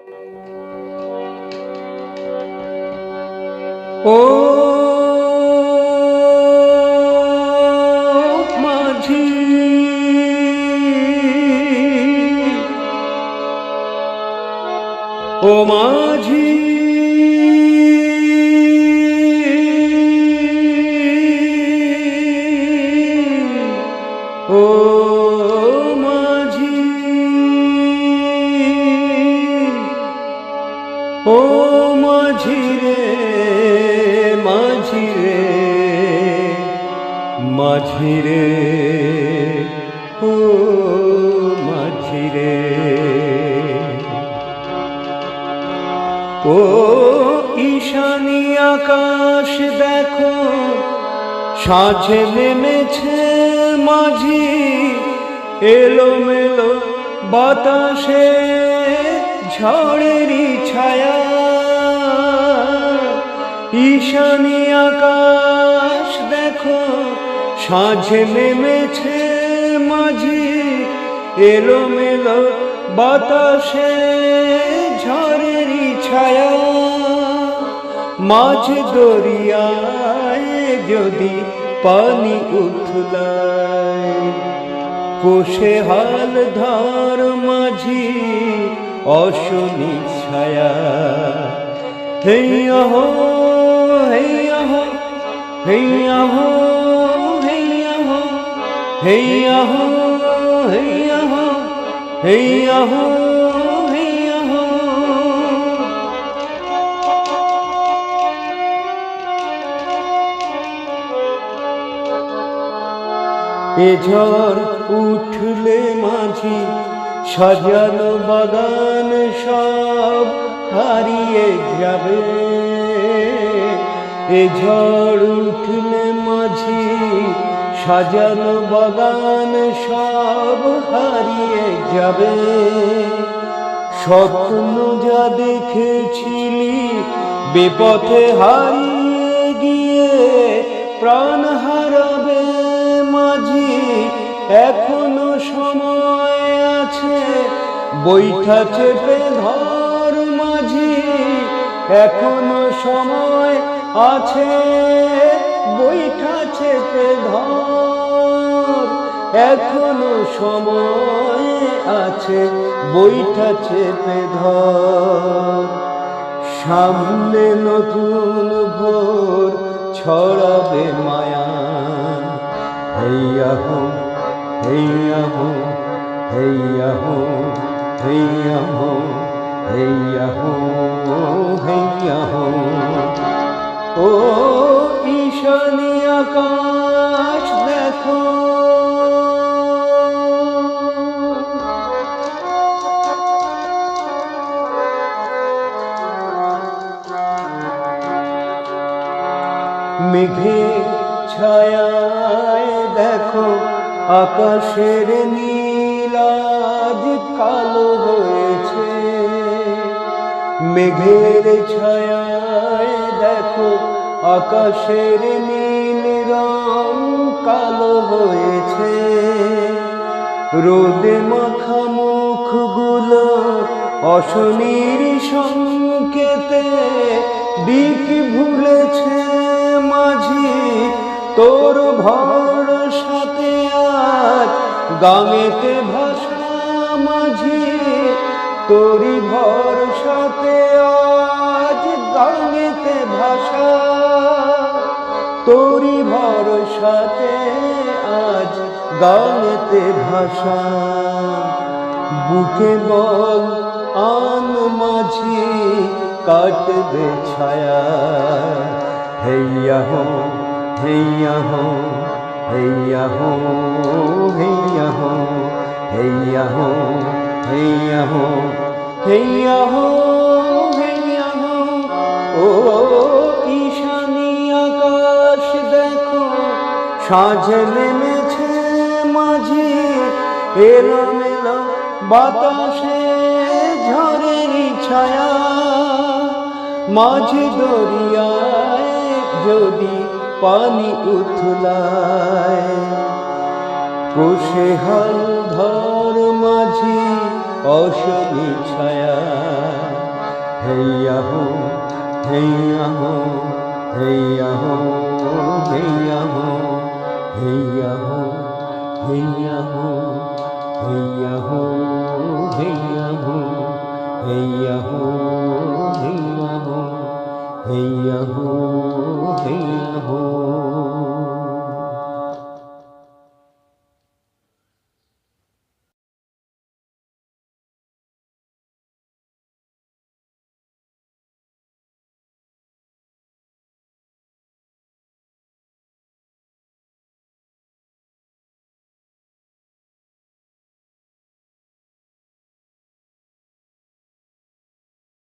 ও মাঝি ও মাঝি ও মাঝি ও মাঝি রে মাঝি রে মাঝি রে ও মাঝি রে ও ঈশানী আকাশ দেখো সাঁঝে নেমেছে মাঝি এলোমেলো বাতাসে ঝড়েরই ছায়া ঈশানী আকাশ দেখো সাঁঝে নেমেছে মাঝি এলোমেলো বাতাসে ঝড়েরই ছায়া মাঝ দরিয়ায় যদি পানি উথলায় কোষে হাল ধর মাঝি অশনি ছায়া হেইয়া হো হেইয়া হো হেইয়া হো হেইয়া হো হেইয়া হো হেইয়া হো হেইয়া হো হেইয়া হো এ ঝড় উঠলে মাঝি সাজানো বাগান সব হারিয়ে যাবে এ ঝড় উঠলে মাঝি সাজানো বাগান সব হারিয়ে যাবে স্বপ্ন যা দেখেছিলি বিপথে হারিয়ে গিয়ে প্রাণ হারাবে মাঝি এখনো সময় আছে বৈঠা চেপে ধর মাঝি এখনো সময় আছে বৈঠা চেপে ধর এখনো সময় আছে বৈঠা চেপে ধর সামনে নতুন ভোর ছড়াবে মায়া হেইয়া হো হেইয়া হো হেইয়া হো হেইয়া হো হেইয়া হো হেইয়া হো ও ঈশানী আকাশ দেখো মেঘে ছায়ায় দেখো আকাশের নীল আজ কালো হয়েছে মেঘের ছায়ায় দেখো আকাশের নীল রং কালো হয়েছে রোদে মাখা মুখগুলো অশনির সংকেতে দিক ভুলেছে মাঝি তোর ভরসাতে আজ গাঙেতে ভাষা মাঝি তোরি ভরসাতে আজ গাঙেতে ভাষা তোরি ভরসাতে আজ গাঙেতে ভাষা বুকে বল আন মাঝি কাটবে ছায়া হেইয়া হো হেইয়া হো হেইয়া হো হেইয়া হো হেইয়া হো হেইয়া হো হেইয়া হো হেইয়া হো ও ঈশানী আকাশ দেখো সাঁঝে নেমেছে মাঝি এলোমেলো বাতাসে ঝড়েরই ছায়া মাঝ দরিয়ায় যদি পানি উথলায় কোষে হাল ধর মাঝি অশনি ছায়া। हैया हो हैया हो हैया हो हैया हो हैया हो हैया हो हैया हो हैया हो हैया हो हैया हो हैया हो हैया हो